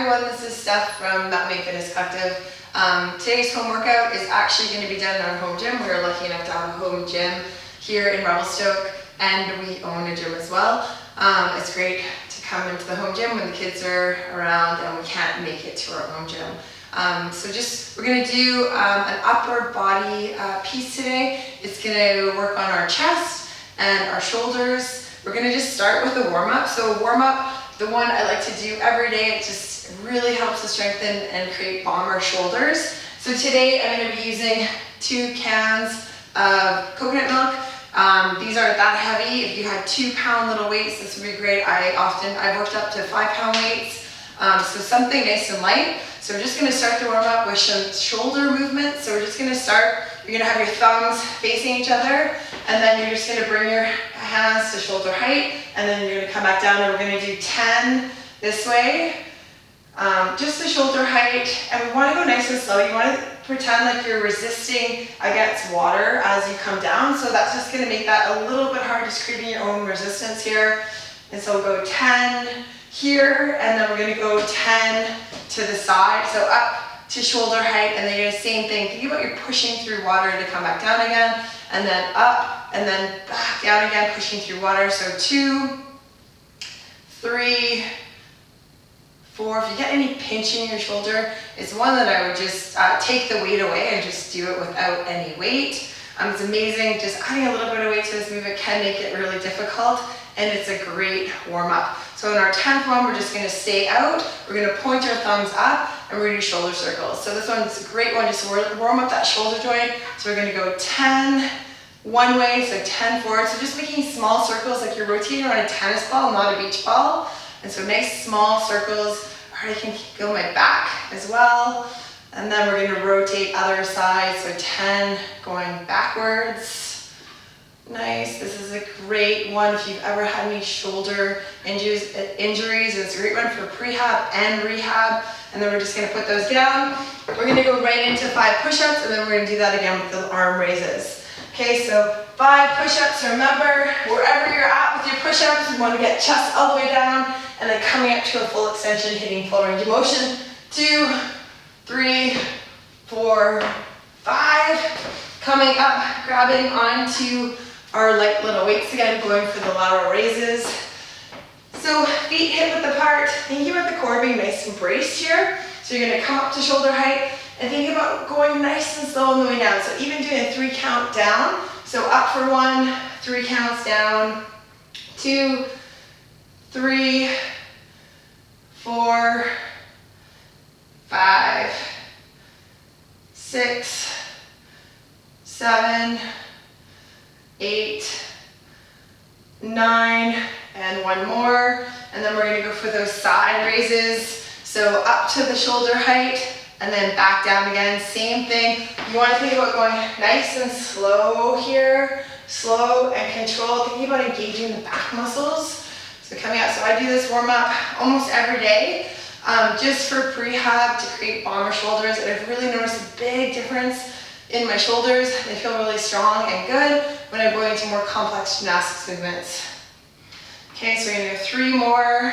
everyone, this is Steph from Mountain Fitness Collective. Today's home workout is actually going to be done in our home gym. We're lucky enough to have a home gym here in Revelstoke, and we own a gym as well. It's great to come into the home gym when the kids are around and we can't make it to our home gym. We're going to do an upper body piece today. It's going to work on our chest and our shoulders. We're going to just start with a warm-up. So a warm-up, the one I like to do every day, it just really helps to strengthen and create bomber shoulders. So today I'm going to be using 2 cans of coconut milk. These aren't that heavy. If you had 2-pound little weights, this would be great. I've worked up to 5-pound weights. So something nice and light. So we're just going to start the warm-up with some shoulder movements. So we're just going to start, you're going to have your thumbs facing each other, and then you're just going to bring your hands to shoulder height, and then you're going to come back down, and we're going to do 10 this way, just the shoulder height. And we want to go nice and slow. You want to pretend like you're resisting against water as you come down. So that's just going to make that a little bit hard, just creating your own resistance here. And so we'll go 10 here, and then we're going to go 10 to the side, so up to shoulder height, and then you're the same thing. Think about you're pushing through water to come back down again, and then up, and then back down again, pushing through water. So 2, 3, 4. If you get any pinch in your shoulder, it's one that I would just take the weight away and just do it without any weight. It's amazing. Just adding a little bit of weight to this movement can make it really difficult, and it's a great warm-up. So in our 10th one, we're just going to stay out. We're going to point our thumbs up, and we're going to do shoulder circles. So this one's a great one just to warm up that shoulder joint. So we're going to go 10 one way, so 10 forward. So just making small circles like you're rotating around a tennis ball, not a beach ball. And so nice small circles. All right, I can feel my back as well. And then we're going to rotate other side, so 10 going backwards. Nice. This is a great one if you've ever had any shoulder injuries. It's a great one for prehab and rehab. And then we're just going to put those down. We're going to go right into 5 push-ups, and then we're going to do that again with the arm raises. Okay, so 5 push-ups. Remember, wherever you're at with your push-ups, you want to get chest all the way down, and then coming up to a full extension, hitting full range of motion. 2, 3, 4, 5. Coming up, grabbing onto our light little weights again, going for the lateral raises. So feet hip width apart, thinking about the core being nice and braced here. So you're going to come up to shoulder height and think about going nice and slow on the way down. So even doing a 3 count down. So up for 1, 3 counts down, 2, 3, 4, 5, 6, 7, 8, 9, and 1 more. And then we're going to go for those side raises. So up to the shoulder height and then back down again. Same thing. You want to think about going nice and slow here. Slow and controlled. Thinking about engaging the back muscles. So coming out. So I do this warm up almost every day just for prehab to create bomber shoulders. And I've really noticed a big difference in my shoulders. They feel really strong and good when I'm going into more complex gymnastics movements. Okay, so we're going to go 3 more.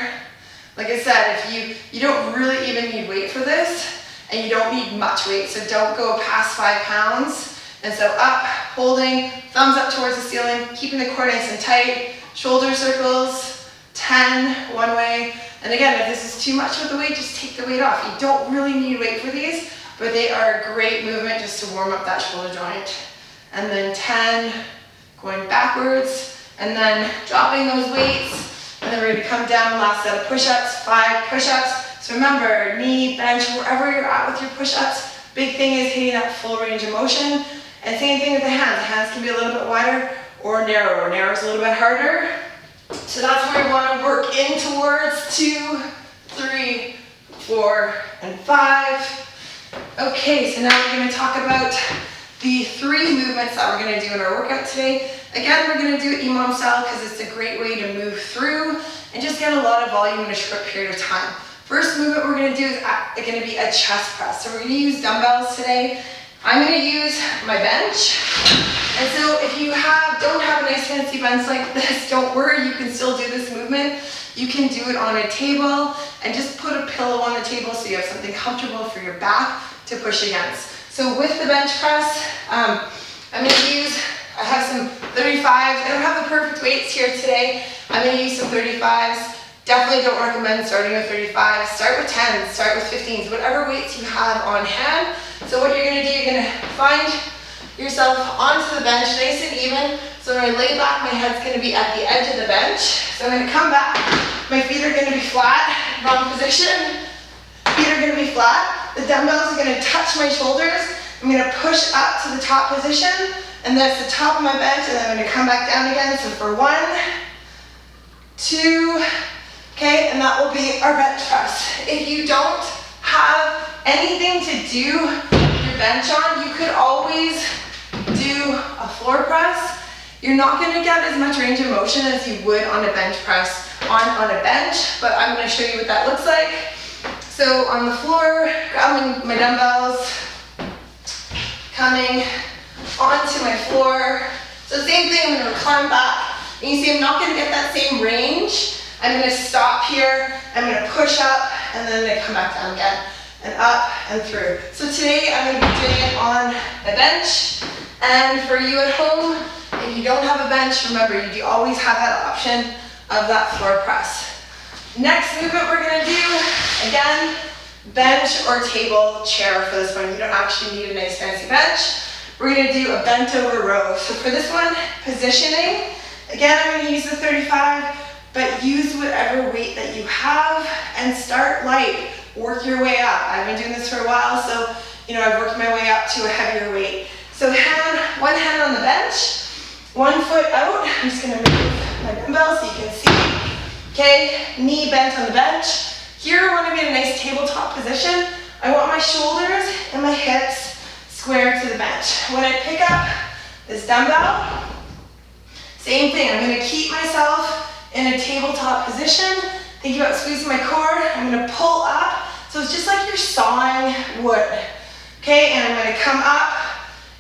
Like I said, if you don't really even need weight for this, and you don't need much weight, so don't go past 5 pounds. And so up, holding, thumbs up towards the ceiling, keeping the core nice and tight, shoulder circles, 10 one way. And again, if this is too much with the weight, just take the weight off. You don't really need weight for these, but they are a great movement just to warm up that shoulder joint. And then 10 going backwards, and then dropping those weights, and then we're going to come down, last set of push-ups, 5 push-ups. So remember, knee, bench, wherever you're at with your push-ups, big thing is hitting that full range of motion. And same thing with the hands. The hands can be a little bit wider or narrower. Narrow is a little bit harder. So that's where you want to work in towards 2, 3, 4, and 5. Okay, so now we're going to talk about the 3 movements that we're going to do in our workout today. Again, we're going to do it EMOM style because it's a great way to move through and just get a lot of volume in a short period of time. First movement we're going to do is going to be a chest press. So we're going to use dumbbells today. I'm going to use my bench. And so if you don't have a nice fancy bench like this, don't worry, you can still do this movement. You can do it on a table and just put a pillow on the table so you have something comfortable for your back to push against. So with the bench press, I'm going to use, I have some 35s. I don't have the perfect weights here today. I'm going to use some 35s. Definitely don't recommend starting with 35s. Start with 10s, start with 15s, whatever weights you have on hand. So what you're going to do, you're going to find yourself onto the bench nice and even. So when I lay back, my head's going to be at the edge of the bench. So I'm going to come back. My feet are going to be flat, wrong position. Feet are going to be flat. The dumbbells are going to touch my shoulders. I'm going to push up to the top position, and that's the top of my bench, and then I'm going to come back down again. So for 1, 2, okay, and that will be our bench press. If you don't have anything to do your bench on, you could always do a floor press. You're not going to get as much range of motion as you would on a bench press on a bench, but I'm going to show you what that looks like. So on the floor, grabbing my dumbbells, coming onto my floor. So same thing, I'm going to climb back. And you see I'm not going to get that same range. I'm going to stop here, I'm going to push up, and then I'm going to come back down again, and up and through. So today I'm going to be doing it on the bench. And for you at home, if you don't have a bench, remember you do always have that option of that floor press. Next movement we're going to do, again, bench or table chair for this one. You don't actually need a nice fancy bench. We're going to do a bent over row. So for this one, positioning, again I'm going to use the 35, but use whatever weight that you have and start light. Work your way up. I've been doing this for a while, so I've worked my way up to a heavier weight. So one hand on the bench, 1 foot out. I'm just going to move my dumbbell so you can see. Okay, knee bent on the bench. Here I want to be in a nice tabletop position. I want my shoulders and my hips square to the bench. When I pick up this dumbbell, same thing. I'm going to keep myself in a tabletop position. Think about squeezing my core. I'm going to pull up. So it's just like you're sawing wood. Okay, and I'm going to come up.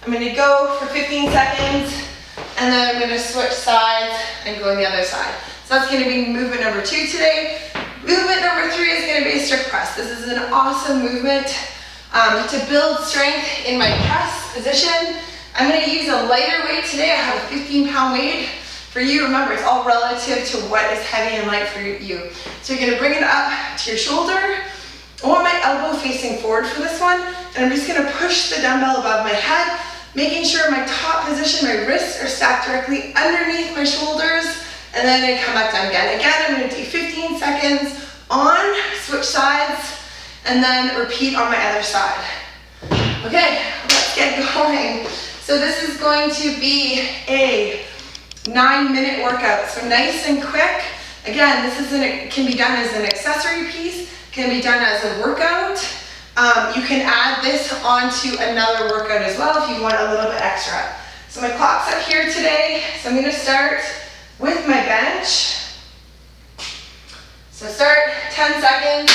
I'm going to go for 15 seconds, and then I'm going to switch sides and go on the other side. So that's going to be movement number 2 today. Movement number 3 is going to be a strict press. This is an awesome movement to build strength in my press position. I'm going to use a lighter weight today. I have a 15-pound weight. For you, remember, it's all relative to what is heavy and light for you. So you're going to bring it up to your shoulder. I want my elbow facing forward for this one, and I'm just going to push the dumbbell above my head, making sure my top position, my wrists are stacked directly underneath my shoulders, and then I come back down again. Again, I'm going to do 15 seconds on, switch sides, and then repeat on my other side. Okay, let's get going. So this is going to be a 9-minute workout, so nice and quick. Again, can be done as an accessory piece, can be done as a workout. You can add this onto another workout as well if you want a little bit extra. So my clock's up here today, so I'm going to start with my bench. So start 10 seconds,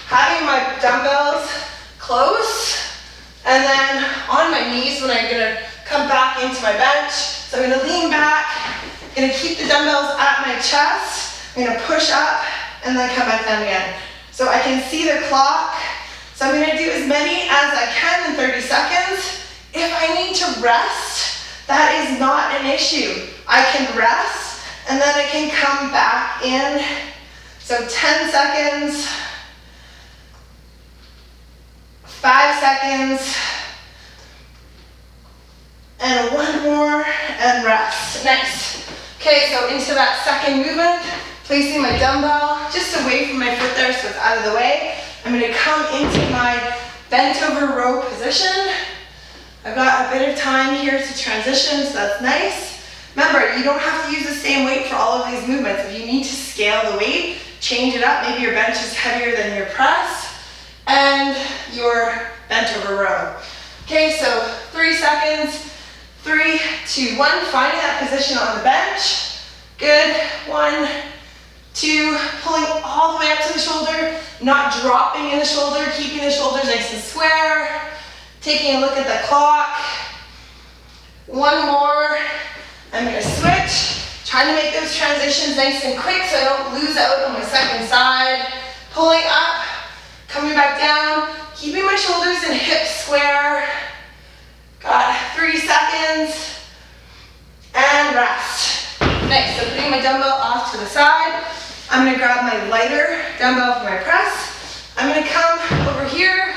having my dumbbells close, and then on my knees when I'm going to come back into my bench. So I'm going to lean back, I'm going to keep the dumbbells at my chest, I'm going to push up, and then come back down again. So I can see the clock. So I'm going to do as many as I can in 30 seconds. If I need to rest, that is not an issue. I can rest, and then I can come back in. So 10 seconds, 5 seconds, and 1 more, and rest. Nice. Okay, so into that second movement, placing my dumbbell just away from my foot there so it's out of the way. I'm going to come into my bent over row position. I've got a bit of time here to transition, so that's nice. Remember, you don't have to use the same weight for all of these movements. If you need to scale the weight, change it up. Maybe your bench is heavier than your press and your bent over row. Okay, so 3 seconds, 3, 2, 1. Finding that position on the bench. Good. 1, 2, pulling all the way up to the shoulder, not dropping in the shoulder, keeping the shoulders nice and square. Taking a look at the clock. 1 more. I'm going to switch. Trying to make those transitions nice and quick so I don't lose out on my second side. Pulling up, coming back down, keeping my shoulders and hips square. Got 3 seconds. And rest. Nice, so putting my dumbbell off to the side. I'm gonna grab my lighter dumbbell for my press. I'm gonna come over here,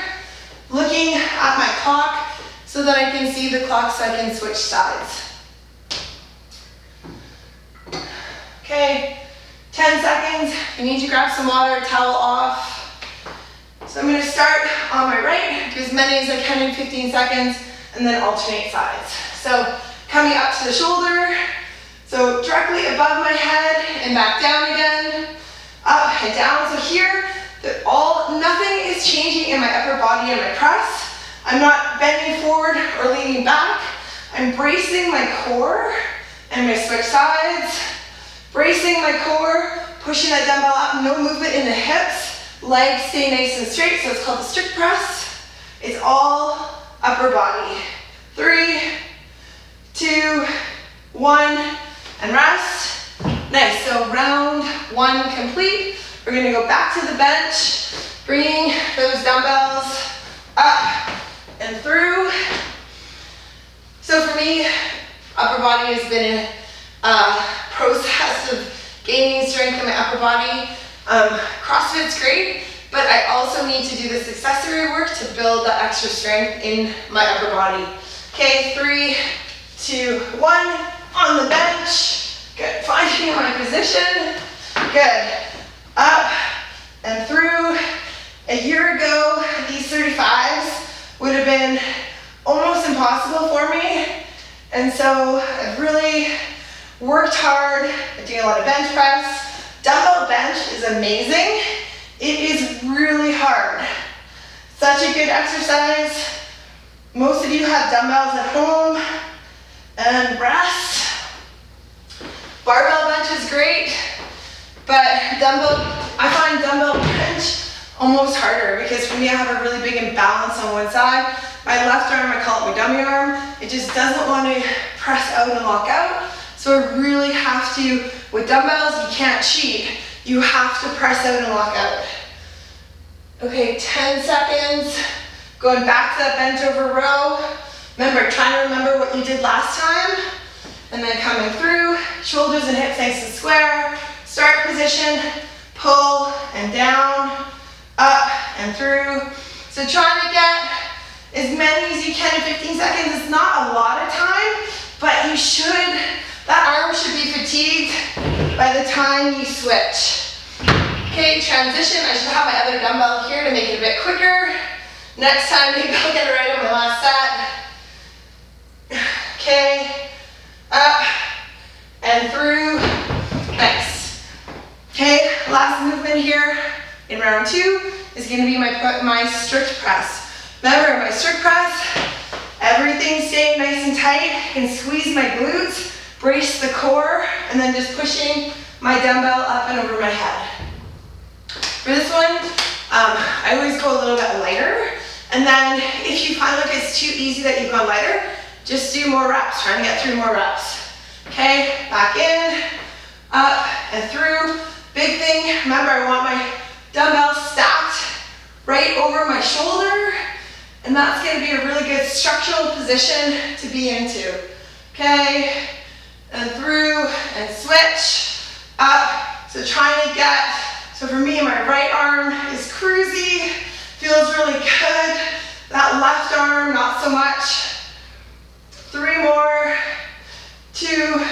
looking at my clock so that I can see the clock so I can switch sides. Okay, 10 seconds. You need to grab some water, towel off. So I'm gonna start on my right, do as many as I can in 15 seconds, and then alternate sides. So coming up to the shoulder, so directly above my head and back down again, up and down. So here, nothing is changing in my upper body and my press. I'm not bending forward or leaning back. I'm bracing my core and my switch sides. Bracing my core, pushing that dumbbell up, no movement in the hips. Legs stay nice and straight, so it's called the strict press. It's all upper body. 3, 2, 1, and rest. Nice, so round 1 complete. We're gonna go back to the bench, bringing those dumbbells up and through. So for me, upper body has been a process of gaining strength in my upper body. CrossFit's great, but I also need to do this accessory work to build that extra strength in my upper body. Okay, 3, 2, 1, on the bench. Good, finding my position. Good, up and through. A year ago, these 35s would have been almost impossible for me. And so I've really worked hard at doing a lot of bench press. Dumbbell bench is amazing. It is really hard. Such a good exercise. Most of you have dumbbells at home. And rest. Barbell bench is great, but I find dumbbell bench almost harder because for me I have a really big imbalance on one side. My left arm, I call it my dummy arm, it just doesn't want to press out and lock out. So I really have to, with dumbbells, you can't cheat. You have to press out and lock out. Okay, 10 seconds. Going back to that bent over row. Remember, trying to remember what you did last time. And then coming through, shoulders and hips nice and square. Start position, pull and down, up and through. So trying to get as many as you can in 15 seconds. It's not a lot of time, but you should, that arm should be fatigued by the time you switch. Okay, transition. I should have my other dumbbell here to make it a bit quicker. Next time, maybe I'll get it right on my last set. Okay, up and through. Nice. Okay, last movement here in round 2 is going to be my strict press. Remember, my strict press, everything staying nice and tight. I can squeeze my glutes, brace the core, and then just pushing my dumbbell up and over my head. For this one, I always go a little bit lighter. And then if you find like it's too easy that you've gone lighter, just do more reps, trying to get through more reps. Okay, back in, up and through. Big thing, remember I want my dumbbell stacked right over my shoulder, and that's going to be a really good structural position to be into. Okay, and through and switch, up. So trying to get, so for me my right arm is cruisy, feels really good. That left arm, not so much. 3 more, 2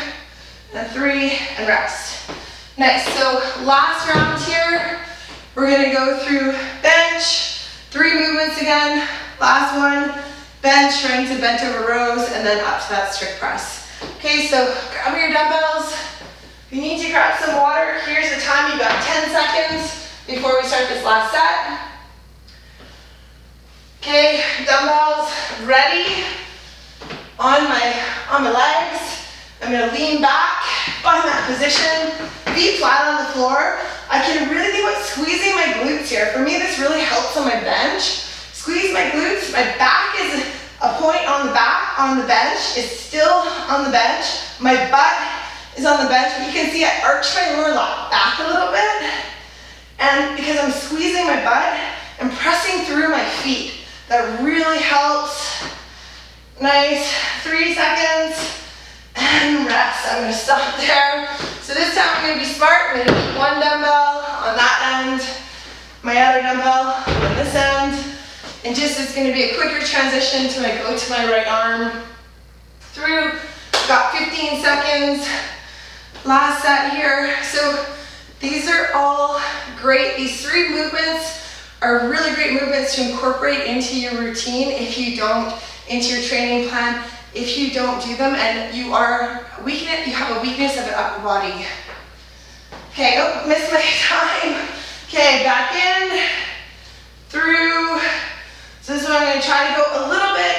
and 3, and rest. Nice, so last round here, we're gonna go through bench, 3 movements again. Last one, bench, trying to bent over rows, and then up to that strict press. Okay, so grab your dumbbells. If you need to grab some water, here's the time. You've got 10 seconds before we start this last set. Okay, dumbbells ready on my legs. I'm gonna lean back, find that position, feet flat on the floor. I can really think about squeezing my glutes here. For me, this really helps on my bench. Squeeze my glutes. My back is a point on the bench. It's still on the bench. My butt is on the bench. But you can see I arched my lower back a little bit. And because I'm squeezing my butt and pressing through my feet, that really helps. Nice, 3 seconds, and rest. I'm gonna stop there. So this time I'm gonna be smart. I'm gonna keep one dumbbell on that end, my other dumbbell on this end, and just it's gonna be a quicker transition till I go to my right arm through. Got 15 seconds, last set here. So these are all great. These 3 movements are really great movements to incorporate into your routine into your training plan if you don't do them and you have a weakness of an upper body. Okay, oh, missed my time. Okay, back in, through. So this one I'm gonna try to go a little bit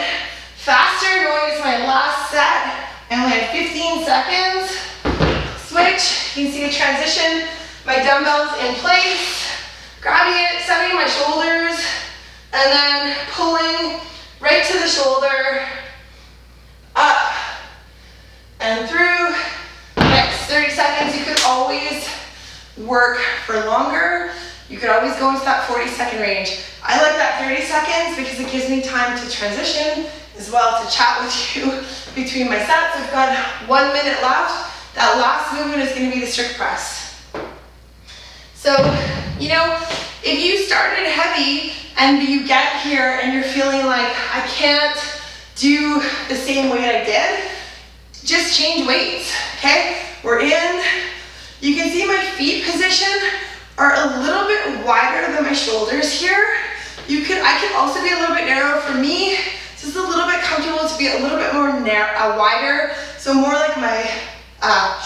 faster, knowing it's my last set. I only have 15 seconds. Switch, you can see the transition. My dumbbells in place, grabbing it, setting my shoulders, and then pulling right to the shoulder, up and through. Next 30 seconds, you could always work for longer. You could always go into that 40-second range. I like that 30 seconds because it gives me time to transition as well, to chat with you between my sets. We've got 1 minute left. That last movement is gonna be the strict press. So, you know, if you started heavy and you get here and you're feeling like I can't do the same weight I did, just change weights, okay? We're in. You can see my feet position are a little bit wider than my shoulders here. I can also be a little bit narrow. For me, it's just a little bit comfortable to be a little bit more wider, so more like my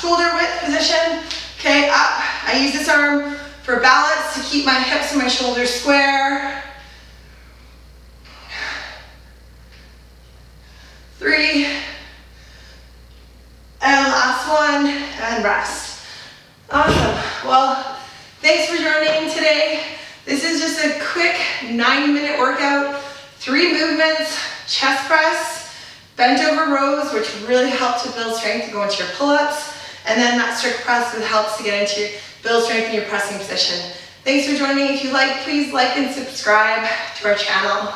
shoulder width position. Okay, up. I use this arm for balance to keep my hips and my shoulders square. 3, and last one, and rest. Awesome. Well, thanks for joining today. This is just a quick 9-minute workout, 3 movements: chest press, bent over rows, which really help to build strength to go into your pull-ups, and then that strict press that helps to get into your build strength in your pressing position. Thanks for joining. If you like, please like and subscribe to our channel.